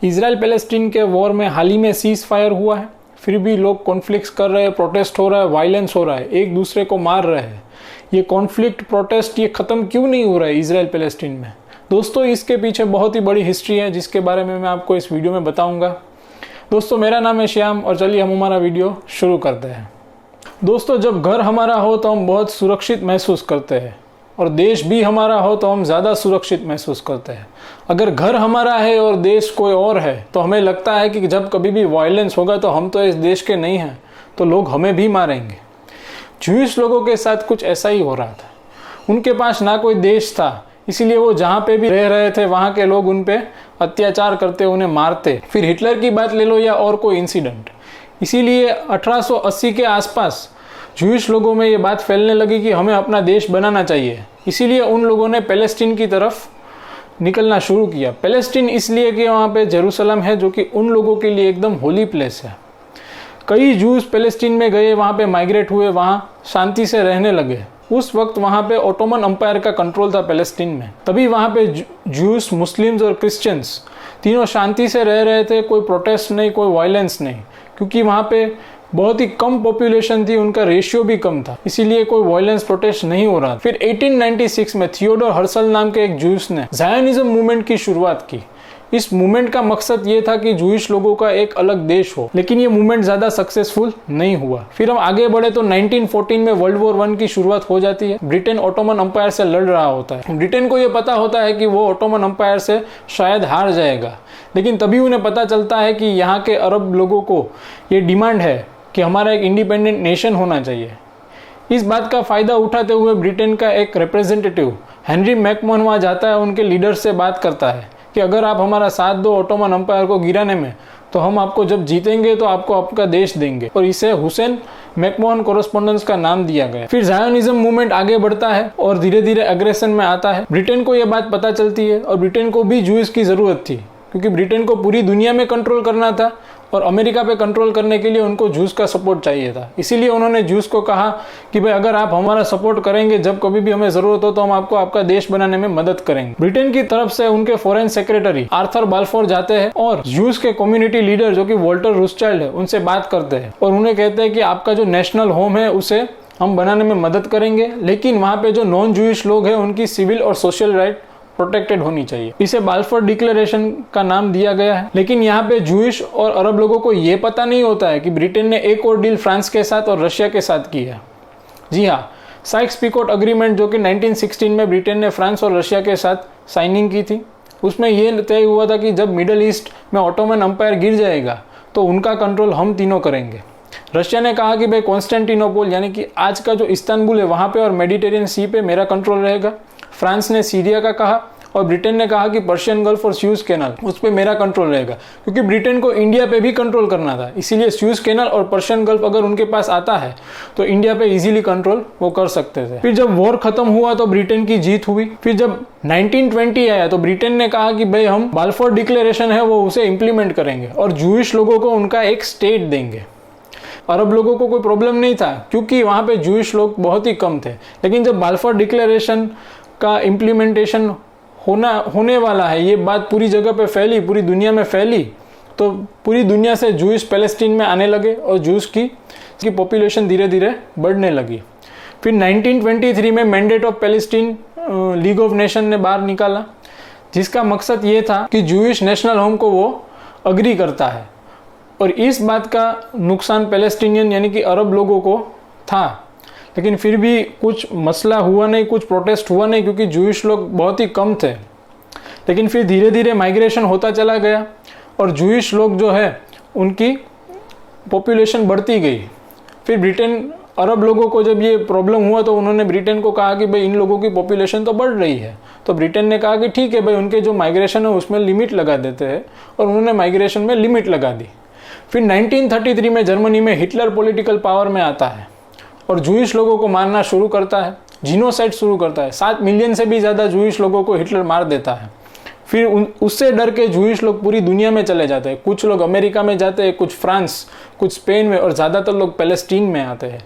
Israel Palestine के war में हाल ही में सीज फायर हुआ है, फिर भी लोग कॉन्फ्लिक्ट्स कर रहे हैं, प्रोटेस्ट हो रहा है, वायलेंस हो रहा है, एक दूसरे को मार रहे हैं। ये कॉन्फ्लिक्ट, प्रोटेस्ट ये ख़त्म क्यों नहीं हो रहा है इजराइल पैलेस्टीन में? दोस्तों, इसके पीछे बहुत ही बड़ी हिस्ट्री है जिसके बारे में मैं आपको इस वीडियो में बताऊंगा। दोस्तों, मेरा नाम है श्याम और चलिए हम हमारा वीडियो शुरू करते हैं। दोस्तों, जब घर हमारा हो तो हम बहुत सुरक्षित महसूस करते हैं और देश भी हमारा हो तो हम ज़्यादा सुरक्षित महसूस करते हैं। अगर घर हमारा है और देश कोई और है तो हमें लगता है कि जब कभी भी वायलेंस होगा तो हम तो इस देश के नहीं हैं, तो लोग हमें भी मारेंगे। ज्यूइश लोगों के साथ कुछ ऐसा ही हो रहा था। उनके पास ना कोई देश था, इसीलिए वो जहाँ पे भी रह रहे थे वहाँ के लोग उन पे अत्याचार करते, उन्हें मारते। फिर हिटलर की बात ले लो या और कोई इंसिडेंट, इसीलिए 1880 के आसपास ज्यूइश लोगों में ये बात फैलने लगी कि हमें अपना देश बनाना चाहिए। इसीलिए उन लोगों ने पैलेस्टीन की तरफ निकलना शुरू किया। पैलेस्टीन इसलिए कि वहाँ पे जेरूसलम है, जो कि उन लोगों के लिए एकदम होली प्लेस है। कई ज्यूज पैलेस्टीन में गए, वहाँ पे माइग्रेट हुए, वहाँ शांति से रहने लगे। उस वक्त वहाँ पे ऑटोमन अम्पायर का कंट्रोल था पैलेस्टीन में। तभी वहाँ पे ज्यूस, मुस्लिम्स और क्रिश्चियंस तीनों शांति से रह रहे थे। कोई प्रोटेस्ट नहीं, कोई वायलेंस नहीं, क्योंकि वहाँ पे बहुत ही कम पॉपुलेशन थी, उनका रेशियो भी कम था, इसीलिए कोई वायलेंस प्रोटेस्ट नहीं हो रहा। फिर 1896 में थियोडोर हर्सल नाम के एक ज्यूस ने ज़ायोनिज्म मूवमेंट की शुरुआत की। इस मूवमेंट का मकसद ये था कि ज्यूइश लोगों का एक अलग देश हो, लेकिन ये मूवमेंट ज़्यादा सक्सेसफुल नहीं हुआ। फिर हम आगे बढ़े तो 1914 में वर्ल्ड वॉर 1 की शुरुआत हो जाती है। ब्रिटेन ऑटोमन अम्पायर से लड़ रहा होता है। ब्रिटेन को ये पता होता है कि वो ऑटोमन अम्पायर से शायद हार जाएगा, लेकिन तभी उन्हें पता चलता है कि यहाँ के अरब लोगों को ये डिमांड है कि हमारा एक इंडिपेंडेंट नेशन होना चाहिए। इस बात का फ़ायदा उठाते हुए ब्रिटेन का एक रिप्रेजेंटेटिव हेनरी मैकमोहन वहाँ जाता है, उनके लीडर से बात करता है कि अगर आप हमारा साथ दो ऑटोमन अम्पायर को गिराने में, तो हम आपको जब जीतेंगे तो आपको आपका देश देंगे। और इसे हुसैन मैकमोहन कोरेस्पोंडेंस का नाम दिया गया। फिर ज़ायोनिज्म मूवमेंट आगे बढ़ता है और धीरे धीरे अग्रेशन में आता है। ब्रिटेन को यह बात पता चलती है और ब्रिटेन को भी ज्यूइश की ज़रूरत थी, क्योंकि ब्रिटेन को पूरी दुनिया में कंट्रोल करना था और अमेरिका पे कंट्रोल करने के लिए उनको ज्यूस का सपोर्ट चाहिए था। इसीलिए उन्होंने ज्यूस को कहा कि भाई अगर आप हमारा सपोर्ट करेंगे, जब कभी भी हमें ज़रूरत हो तो हम आपको आपका देश बनाने में मदद करेंगे। ब्रिटेन की तरफ से उनके फॉरेन सेक्रेटरी आर्थर बाल्फोर जाते हैं और ज्यूस के कम्युनिटी लीडर जो कि वॉल्टर रूथस्चाइल्ड है, उनसे बात करते हैं और उन्हें कहते हैं कि आपका जो नेशनल होम है उसे हम बनाने में मदद करेंगे, लेकिन वहाँ पे जो नॉन ज्यूइश लोग हैं उनकी सिविल और सोशल राइट प्रोटेक्टेड होनी चाहिए। इसे बाल्फोर डिक्लेरेशन का नाम दिया गया है। लेकिन यहाँ पे ज्यूइश और अरब लोगों को ये पता नहीं होता है कि ब्रिटेन ने एक और डील फ्रांस के साथ और रशिया के साथ की है। जी हाँ, साइक्स-पिकोट अग्रीमेंट, जो कि 1916 में ब्रिटेन ने फ्रांस और रशिया के साथ साइनिंग की थी, उसमें ये तय हुआ था कि जब मिडल ईस्ट में ऑटोमन अम्पायर गिर जाएगा तो उनका कंट्रोल हम तीनों करेंगे। रशिया ने कहा कि भाई कॉन्स्टेंटिनोपल यानी कि आज का जो इस्तांबुल है वहाँ पे और मेडिटेरियन सी पे मेरा कंट्रोल रहेगा। फ्रांस ने सीरिया का कहा और ब्रिटेन ने कहा कि पर्शियन गल्फ और स्यूज कैनाल, उस पर मेरा कंट्रोल रहेगा, क्योंकि ब्रिटेन को इंडिया पे भी कंट्रोल करना था। इसीलिए स्यूज कैनाल और पर्शियन गल्फ अगर उनके पास आता है तो इंडिया पे इजीली कंट्रोल वो कर सकते थे। फिर जब वॉर खत्म हुआ तो ब्रिटेन की जीत हुई। फिर जब 1920 आया तो ब्रिटेन ने कहा कि भाई हम बाल्फोर डिक्लेरेशन है वो उसे इम्प्लीमेंट करेंगे और ज्यूइश लोगों को उनका एक स्टेट देंगे। अरब लोगों को कोई प्रॉब्लम नहीं था, क्योंकि वहाँ पे ज्यूइश लोग बहुत ही कम थे। लेकिन जब बाल्फोर डिक्लेरेशन का इम्प्लीमेंटेशन होने वाला है, ये बात पूरी जगह पे फैली, पूरी दुनिया में फैली, तो पूरी दुनिया से ज्यूइश पैलेस्टीन में आने लगे और ज्यूस की पॉपुलेशन धीरे धीरे बढ़ने लगी। फिर 1923 में mandate of Palestine league of nation ने बाहर निकाला, जिसका मकसद ये था कि ज्यूइश नेशनल होम को वो अग्री करता है। और इस बात का नुकसान पैलेस्टीनियन यानी कि अरब लोगों को था, लेकिन फिर भी कुछ मसला हुआ नहीं, कुछ प्रोटेस्ट हुआ नहीं, क्योंकि ज्यूइश लोग बहुत ही कम थे। लेकिन फिर धीरे धीरे माइग्रेशन होता चला गया और ज्यूइश लोग जो है उनकी पॉपुलेशन बढ़ती गई। फिर ब्रिटेन, अरब लोगों को जब ये प्रॉब्लम हुआ तो उन्होंने ब्रिटेन को कहा कि भाई इन लोगों की पॉपुलेशन तो बढ़ रही है। तो ब्रिटेन ने कहा कि ठीक है भाई, उनके जो माइग्रेशन है उसमें लिमिट लगा देते हैं, और उन्होंने माइग्रेशन में लिमिट लगा दी। फिर 1933 में जर्मनी में हिटलर पॉलिटिकल पावर में आता है और ज्यूइश लोगों को मारना शुरू करता है, जीनोसाइड शुरू करता है। 7 मिलियन से भी ज़्यादा ज्यूइश लोगों को हिटलर मार देता है। फिर उससे डर के ज्यूइश लोग पूरी दुनिया में चले जाते हैं। कुछ लोग अमेरिका में जाते हैं, कुछ फ्रांस, कुछ स्पेन में, और ज़्यादातर लोग पैलेस्टीन में आते हैं।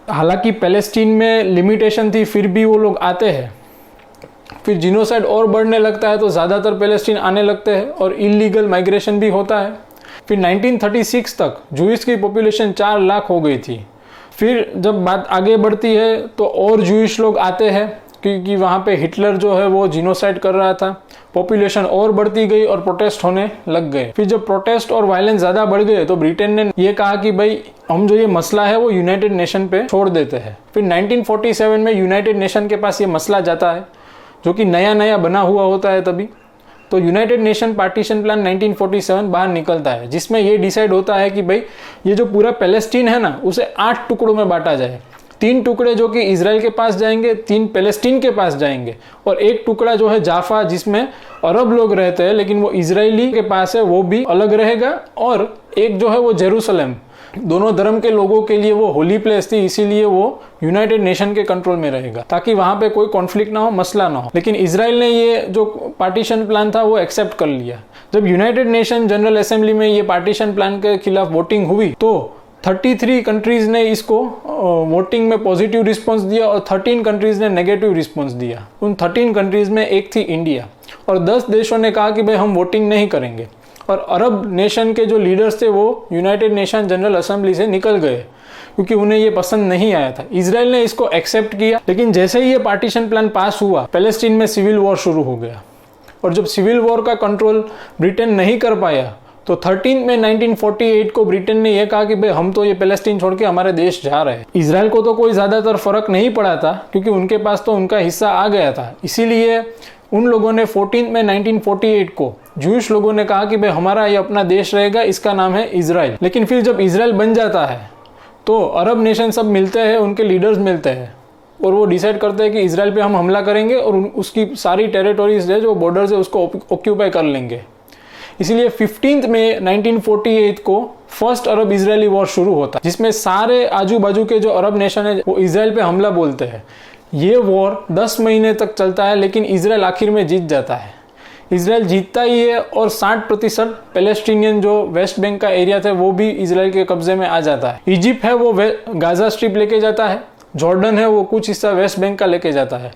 हालांकि पैलेस्टीन में लिमिटेशन थी, फिर भी वो लोग आते हैं। फिर जिनोसाइड और बढ़ने लगता है तो ज़्यादातर पैलेस्टीन आने लगते हैं और इलीगल माइग्रेशन भी होता है। फिर 1936 तक जूइश की पॉपुलेशन 4 लाख हो गई थी। फिर जब बात आगे बढ़ती है तो और जूइश लोग आते हैं क्योंकि वहाँ पे हिटलर जो है वो जिनोसाइड कर रहा था। पॉपुलेशन और बढ़ती गई और प्रोटेस्ट होने लग गए। फिर जब प्रोटेस्ट और वायलेंस ज़्यादा बढ़ गए तो ब्रिटेन ने ये कहा कि भाई हम जो ये मसला है वो यूनाइटेड नेशन पे छोड़ देते हैं। फिर 1947 में यूनाइटेड नेशन के पास ये मसला जाता है, जो कि नया नया बना हुआ होता है तभी। तो यूनाइटेड नेशन पार्टीशन प्लान 1947 बाहर निकलता है, जिसमें ये डिसाइड होता है कि भाई ये जो पूरा पैलेस्टीन है ना, उसे 8 टुकड़ों में बांटा जाए। 3 टुकड़े जो कि इजराइल के पास जाएंगे, 3 पैलेस्टीन के पास जाएंगे, और 1 टुकड़ा जो है जाफा, जिसमें अरब लोग रहते हैं लेकिन वो इजरायली के पास है, वो भी अलग रहेगा। और एक जो है वो जेरूसलम, दोनों धर्म के लोगों के लिए वो होली प्लेस थी, इसीलिए वो यूनाइटेड नेशन के कंट्रोल में रहेगा ताकि वहां पे कोई कॉन्फ्लिक्ट ना हो, मसला ना हो। लेकिन इजराइल ने ये जो पार्टीशन प्लान था वो एक्सेप्ट कर लिया। जब यूनाइटेड नेशन जनरल असेंबली में ये पार्टीशन प्लान के खिलाफ वोटिंग हुई तो 33 कंट्रीज ने इसको वोटिंग में पॉजिटिव रिस्पॉन्स दिया और 13 कंट्रीज ने नेगेटिव रिस्पॉन्स दिया। उन 13 कंट्रीज में एक थी इंडिया, और 10 देशों ने कहा कि भाई हम वोटिंग नहीं करेंगे। और अरब नेशन के जो लीडर्स थे वो यूनाइटेड नेशन जनरल असेंबली से निकल गए क्योंकि उन्हें ये पसंद नहीं आया था। इजराइल ने इसको एक्सेप्ट किया, लेकिन जैसे ही ये पार्टीशन प्लान पास हुआ, पैलेस्टीन में सिविल वॉर शुरू हो गया। और जब सिविल वॉर का कंट्रोल ब्रिटेन नहीं कर पाया तो 13 में 1948 को ब्रिटेन ने यह कहा कि भाई हम तो ये पैलेस्टीन छोड़ के हमारे देश जा रहे हैं। इजराइल को तो कोई ज़्यादातर फर्क नहीं पड़ा था क्योंकि उनके पास तो उनका हिस्सा आ गया था। इसीलिए उन लोगों ने 14 में 1948 को जूइश लोगों ने कहा कि भाई हमारा ये अपना देश रहेगा, इसका नाम है इजराइल। लेकिन फिर जब इजराइल बन जाता है तो अरब नेशन सब मिलते हैं, उनके लीडर्स मिलते हैं और वो डिसाइड करते हैं कि इजराइल पे हम हमला करेंगे और उसकी सारी टेरिटोरीज है जो बॉर्डर्स है उसको ऑक्यूपाई कर लेंगे। इसीलिए 15 मई 1948 को फर्स्ट अरब इजरायली वॉर शुरू होता है, जिसमें सारे आजू बाजू के जो अरब नेशन है वो इजराइल पे हमला बोलते हैं। ये वॉर 10 महीने तक चलता है, लेकिन इजराइल आखिर में जीत जाता है। इजराइल जीतता ही है और 60% पैलेस्टीनियन जो वेस्ट बैंक का एरिया थे वो भी इजराइल के कब्जे में आ जाता है। इजिप्ट है वो गाजा स्ट्रिप लेके जाता है, जॉर्डन है वो कुछ हिस्सा वेस्ट बैंक का लेके जाता है।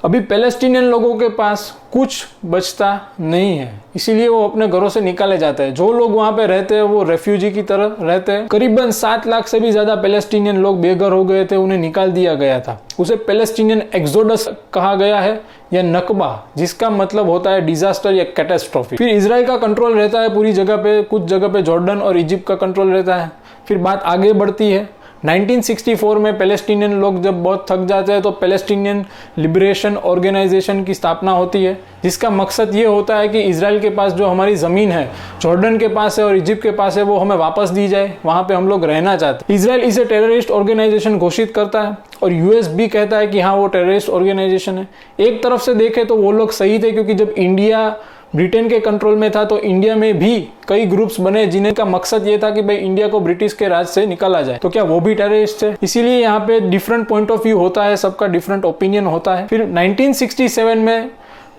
अभी पैलेस्टीनियन लोगों के पास कुछ बचता नहीं है, इसीलिए वो अपने घरों से निकाले जाते हैं। जो लोग वहाँ पे रहते हैं वो रेफ्यूजी की तरह रहते हैं। करीबन 7 लाख से भी ज़्यादा पैलेस्टीनियन लोग बेघर हो गए थे, उन्हें निकाल दिया गया था। उसे पैलेस्टीनियन एक्सोडस कहा गया है या नकबा, जिसका मतलब होता है डिजास्टर या कैटास्ट्रॉफी। फिर इजराइल का कंट्रोल रहता है पूरी जगह पे, कुछ जगह पे जॉर्डन और इजिप्ट का कंट्रोल रहता है। फिर बात आगे बढ़ती है। 1964 में पैलेस्टीनियन लोग जब बहुत थक जाते हैं तो पैलेस्टीनियन लिबरेशन ऑर्गेनाइजेशन की स्थापना होती है, जिसका मकसद ये होता है कि इजराइल के पास जो हमारी ज़मीन है, जॉर्डन के पास है और इजिप्ट के पास है, वो हमें वापस दी जाए, वहाँ पे हम लोग रहना चाहते हैं। इजराइल इसे टेररिस्ट ऑर्गेनाइजेशन घोषित करता है और यूएस भी कहता है कि हाँ वो टेररिस्ट ऑर्गेनाइजेशन है। एक तरफ से देखें तो वो लोग सही थे, क्योंकि जब इंडिया ब्रिटेन के कंट्रोल में था तो इंडिया में भी कई ग्रुप्स बने जिन्हें का मकसद ये था कि भाई इंडिया को ब्रिटिश के राज से निकाला जाए। तो क्या वो भी टेररिस्ट थे? इसीलिए यहाँ पे डिफरेंट पॉइंट ऑफ व्यू होता है, सबका डिफरेंट ओपिनियन होता है। फिर 1967 में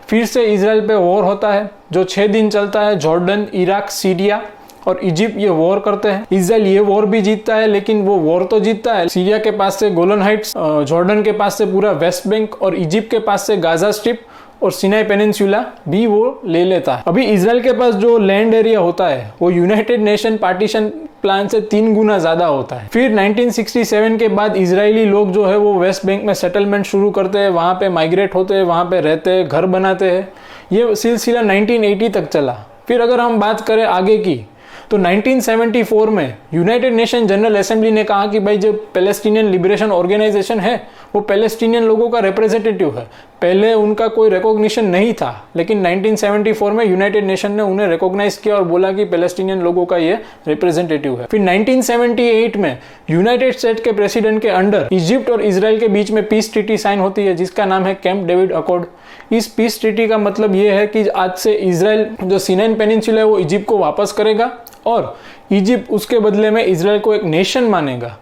फिर से इजराइल पे वॉर होता है जो 6 दिन चलता है। जॉर्डन, इराक, सीरिया और इजिप्ट ये वॉर करते हैं। इजराइल ये वॉर भी जीतता है, लेकिन वो वॉर तो जीतता है, सीरिया के पास से गोलन हाइट्स, जॉर्डन के पास से पूरा वेस्ट बैंक और इजिप्ट के पास से गाजा स्ट्रिप और सिनाई पेनिनसुला भी वो ले लेता है। अभी इजराइल के पास जो लैंड एरिया होता है वो यूनाइटेड नेशन पार्टीशन प्लान से 3 गुना ज्यादा होता है। फिर 1967 के बाद इजरायली लोग जो है वो वेस्ट बैंक में सेटलमेंट शुरू करते हैं, वहाँ पे माइग्रेट होते हैं, वहाँ पे रहते हैं, घर बनाते हैं। ये सिलसिला 1980 तक चला। फिर अगर हम बात करें आगे की तो 1974 में यूनाइटेड नेशन जनरल असेंबली ने कहा कि भाई जो पैलेस्टीनियन लिबरेशन ऑर्गेनाइजेशन है वो पैलेस्टीनियन लोगों का रिप्रेजेंटेटिव है। पहले उनका कोई रिकॉग्निशन नहीं था, लेकिन 1974 में यूनाइटेड नेशन ने उन्हें रिकॉग्नाइज किया और बोला कि पैलेस्टीनियन लोगों का ये रिप्रेजेंटेटिव है। फिर 1978 में यूनाइटेड स्टेट के प्रेसिडेंट के अंडर इजिप्ट और इजराइल के बीच में पीस ट्रीटी साइन होती है, जिसका नाम है कैंप डेविड अकॉर्ड। इस पीस ट्रीटी का मतलब ये है कि आज से इजराइल जो सिनाई पेनिनसुला है वो इजिप्ट को वापस करेगा और इजिप्ट उसके बदले में इजराइल को एक नेशन मानेगा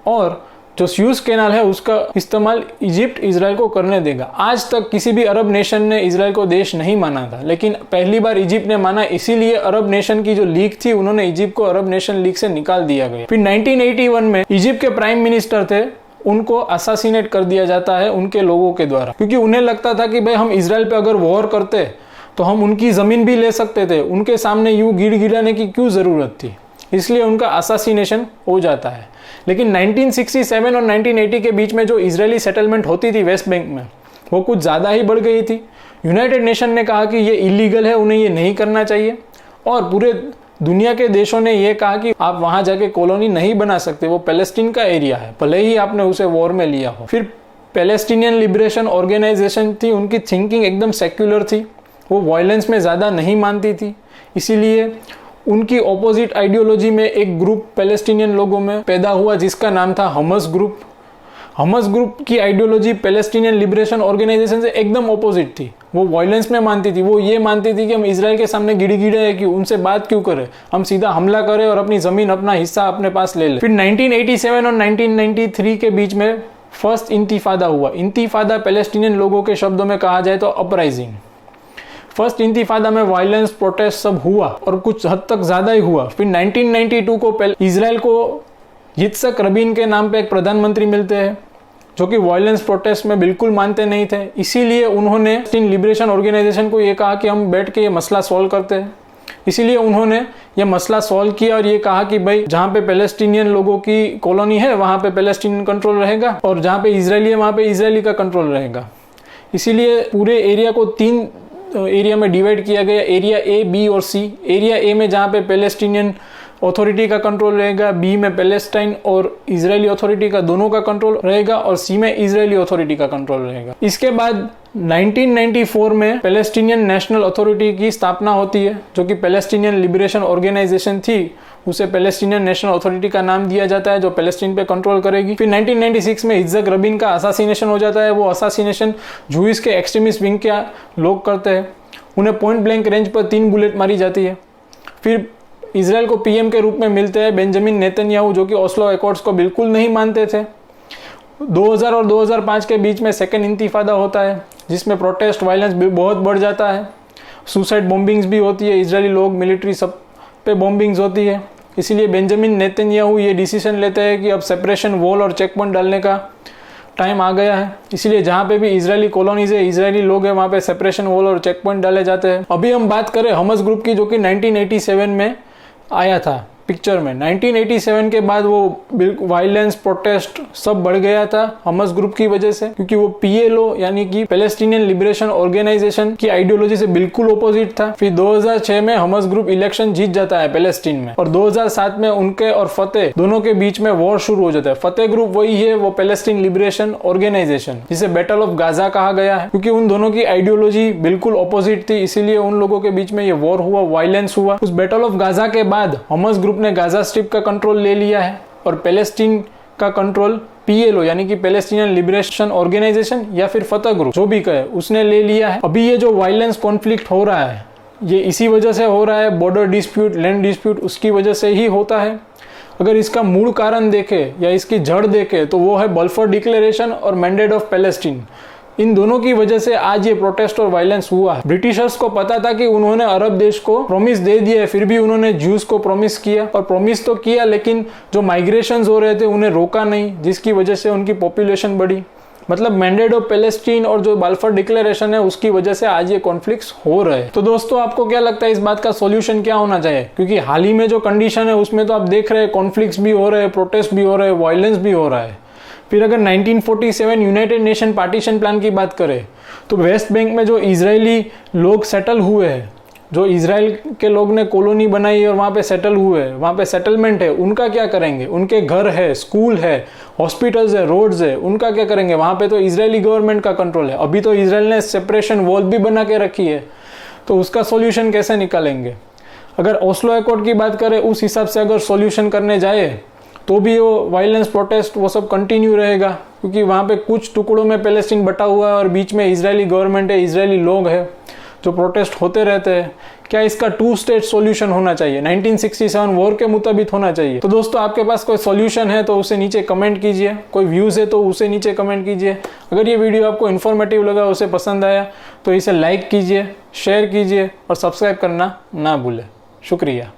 और जो स्यूज कैनाल है उसका इस्तेमाल इजिप्ट इजराइल को करने देगा। आज तक किसी भी अरब नेशन ने इजराइल को देश नहीं माना था, लेकिन पहली बार इजिप्ट ने माना, इसीलिए अरब नेशन की जो लीग थी उन्होंने इजिप्ट को अरब नेशन लीग से निकाल दिया गया। फिर 1981 में इजिप्ट के प्राइम मिनिस्टर थे उनको असासिनेट कर दिया जाता है उनके लोगों के द्वारा, क्योंकि उन्हें लगता था कि भाई हम इजराइल पे अगर वॉर करते तो हम उनकी ज़मीन भी ले सकते थे, उनके सामने यूँ गिड़गिड़ाने की क्यों ज़रूरत थी, इसलिए उनका असासिनेशन हो जाता है। लेकिन 1967 और 1980 के बीच में जो इजरायली सेटलमेंट होती थी वेस्ट बैंक में, वो कुछ ज़्यादा ही बढ़ गई थी। यूनाइटेड नेशन ने कहा कि ये इलीगल है, उन्हें ये नहीं करना चाहिए, और पूरे दुनिया के देशों ने ये कहा कि आप वहाँ जाके कॉलोनी नहीं बना सकते, वो पैलेस्टीन का एरिया है, भले ही आपने उसे वॉर में लिया हो। फिर पैलेस्टीनियन लिबरेशन ऑर्गेनाइजेशन थी, उनकी थिंकिंग एकदम सेक्युलर थी, वो वायलेंस में ज़्यादा नहीं मानती थी, इसीलिए उनकी ऑपोजिट आइडियोलॉजी में एक ग्रुप पैलेस्टीनियन लोगों में पैदा हुआ जिसका नाम था हमस ग्रुप। हमस ग्रुप की आइडियोलॉजी पैलेस्टीनियन लिबरेशन ऑर्गेनाइजेशन से एकदम ऑपोजिट थी। वो वायलेंस में मानती थी, वो ये मानती थी कि हम इजराइल के सामने गिड़गिड़े हैं, क्यों उनसे बात क्यों करें, हम सीधा हमला करें और अपनी ज़मीन अपना हिस्सा अपने पास ले लें। फिर 1987 और 1993 के बीच में फर्स्ट इंतिफादा हुआ। इंतिफादा पैलेस्टीनियन लोगों के शब्दों में कहा जाए तो अपराइजिंग। फर्स्ट इंतिफादा में वायलेंस, प्रोटेस्ट सब हुआ और कुछ हद तक ज़्यादा ही हुआ। फिर 1992 को इजराइल को yitzhak रबीन के नाम पे एक प्रधानमंत्री मिलते हैं जो कि वायलेंस प्रोटेस्ट में बिल्कुल मानते नहीं थे, इसीलिए उन्होंने पैलेस्टीन लिबरेशन ऑर्गेनाइजेशन को ये कहा कि हम बैठ के ये मसला सॉल्व करते हैं। इसीलिए उन्होंने ये मसला सॉल्व किया और ये कहा कि भाई जहाँ पे पैलेस्टीनियन लोगों की कॉलोनी है वहाँ पे पैलेस्टीनियन कंट्रोल रहेगा, और जहाँ पे इजरायली है वहाँ पे इजरायली का कंट्रोल रहेगा। इसीलिए पूरे एरिया को 3 एरिया में डिवाइड किया गया, एरिया ए, बी और सी। एरिया ए में जहाँ पे पैलेस्टीनियन अथॉरिटी का कंट्रोल रहेगा, बी में पैलेस्टाइन और इजरायली अथॉरिटी का दोनों का कंट्रोल रहेगा, और सी में इजरायली अथॉरिटी का कंट्रोल रहेगा। इसके बाद 1994 में पैलेस्टीनियन नेशनल अथॉरिटी की स्थापना होती है, जो कि पैलेस्टीनियन लिबरेशन ऑर्गेनाइजेशन थी, उसे पैलेस्टीनियन नेशनल अथॉरिटी का नाम दिया जाता है जो पैलेस्टीन पे कंट्रोल करेगी। फिर 1996 में yitzhak रबीन का असासिनेशन हो जाता है। वो असासिनेशन जूइश के एक्सट्रीमिस्ट विंग के लोग करते हैं, उन्हें पॉइंट ब्लैंक रेंज पर 3 बुलेट मारी जाती है। फिर इजराइल को पीएम के रूप में मिलते हैं बेंजामिन नेतन्याहू, जो कि ओस्लो अकॉर्ड्स को बिल्कुल नहीं मानते थे। 2000 और 2005 के बीच में सेकेंड इंतिफादा होता है जिसमें प्रोटेस्ट वायलेंस भी बहुत बढ़ जाता है, सुसाइड बॉम्बिंग्स भी होती है, इजरायली लोग, मिलिट्री सब पे बॉम्बिंग्स होती है। इसीलिए बेंजामिन नेतन्याहू ये डिसीजन लेते हैं कि अब सेपरेशन वॉल और चेक पॉइंट डालने का टाइम आ गया है। इसीलिए जहाँ पे भी इजरायली कॉलोनीज है, इजरायली लोग हैं, वहाँ पे सेपरेशन वॉल और चेक पॉइंट डाले जाते हैं। अभी हम बात करें हमस ग्रुप की, जो कि 1987 में आया था पिक्चर में। 1987 के बाद वो वायलेंस, प्रोटेस्ट सब बढ़ गया था हमस ग्रुप की वजह से, क्योंकि वो पीएलओ यानी कि पैलेस्टीनियन लिबरेशन ऑर्गेनाइजेशन की आइडियोलॉजी से बिल्कुल अपोजिट था। फिर 2006 में हमस ग्रुप इलेक्शन जीत जाता है पैलेस्टीन में, और 2007 में उनके और फतेह दोनों के बीच में वॉर शुरू हो जाता है। फतेह ग्रुप वही है, वो पैलेस्टीन लिबरेशन ऑर्गेनाइजेशन, जिसे बैटल ऑफ गाजा कहा गया है, क्योंकि उन दोनों की आइडियोलॉजी बिल्कुल अपोजिट थी, इसीलिए उन लोगों के बीच में ये वॉर हुआ, वायलेंस हुआ। उस बैटल ऑफ गाजा के बाद हमस ग्रुप ने गाजा स्ट्रिप का कंट्रोल ले लिया है, और पैलेस्टीन का कंट्रोल पीएलओ यानी कि पैलेस्टीनियन लिबरेशन ऑर्गेनाइजेशन या फिर फतह ग्रुप जो भी कहे उसने ले लिया है। अभी ये जो वायलेंस कॉन्फ्लिक्ट हो रहा है ये इसी वजह से हो रहा है, बॉर्डर डिस्प्यूट, लैंड डिस्प्यूट, उसकी वजह से ही होता है। अगर इसका मूल कारण देखे या इसकी जड़ देखे तो वो है बल्फोर डिक्लेरेशन और मैंडेट ऑफ पैलेस्टीन। इन दोनों की वजह से आज ये प्रोटेस्ट और वायलेंस हुआ है। ब्रिटिशर्स को पता था कि उन्होंने अरब देश को प्रॉमिस दे दिया है, फिर भी उन्होंने ज्यूज को प्रॉमिस किया, और प्रॉमिस तो किया लेकिन जो माइग्रेशंस हो रहे थे उन्हें रोका नहीं, जिसकी वजह से उनकी पॉपुलेशन बढ़ी। मतलब मैंडेट ऑफ पैलेस्टीन और जो बल्फोर डिक्लेरेशन है उसकी वजह से आज ये कॉन्फ्लिक्ट्स हो रहे हैं। तो दोस्तों आपको क्या लगता है इस बात का सॉल्यूशन क्या होना चाहिए? क्योंकि हाल ही में जो कंडीशन है उसमें तो आप देख रहे हैं कॉन्फ्लिक्ट्स भी हो रहे हैं, प्रोटेस्ट भी हो रहे हैं, वायलेंस भी हो रहा है। फिर अगर 1947 यूनाइटेड नेशन पार्टीशन प्लान की बात करें तो वेस्ट बैंक में जो इजरायली लोग सेटल हुए हैं, जो इजराइल के लोग ने कॉलोनी बनाई और वहाँ पे सेटल हुए हैं, वहाँ पे सेटलमेंट है, उनका क्या करेंगे? उनके घर है, स्कूल है, हॉस्पिटल्स है, रोड्स है, उनका क्या करेंगे? वहाँ पे तो इजरायली गवर्नमेंट का कंट्रोल है। अभी तो इजराइल ने सेपरेशन वॉल भी बना के रखी है, तो उसका सॉल्यूशन कैसे निकालेंगे? अगर ओस्लो अकॉर्ड की बात करें उस हिसाब से अगर सॉल्यूशन करने जाए तो भी वो वायलेंस, प्रोटेस्ट वो सब कंटिन्यू रहेगा, क्योंकि वहाँ पे कुछ टुकड़ों में पैलेस्टीन बटा हुआ है और बीच में इजरायली गवर्नमेंट है, इजरायली लोग हैं जो प्रोटेस्ट होते रहते हैं। क्या इसका 2 स्टेट सॉल्यूशन होना चाहिए? 1967 वॉर के मुताबिक होना चाहिए? तो दोस्तों आपके पास कोई सॉल्यूशन है तो उसे नीचे कमेंट कीजिए, कोई व्यूज़ है तो उसे नीचे कमेंट कीजिए। अगर ये वीडियो आपको इन्फॉर्मेटिव लगा, उसे पसंद आया तो इसे लाइक कीजिए, शेयर कीजिए और सब्सक्राइब करना ना भूलें। शुक्रिया।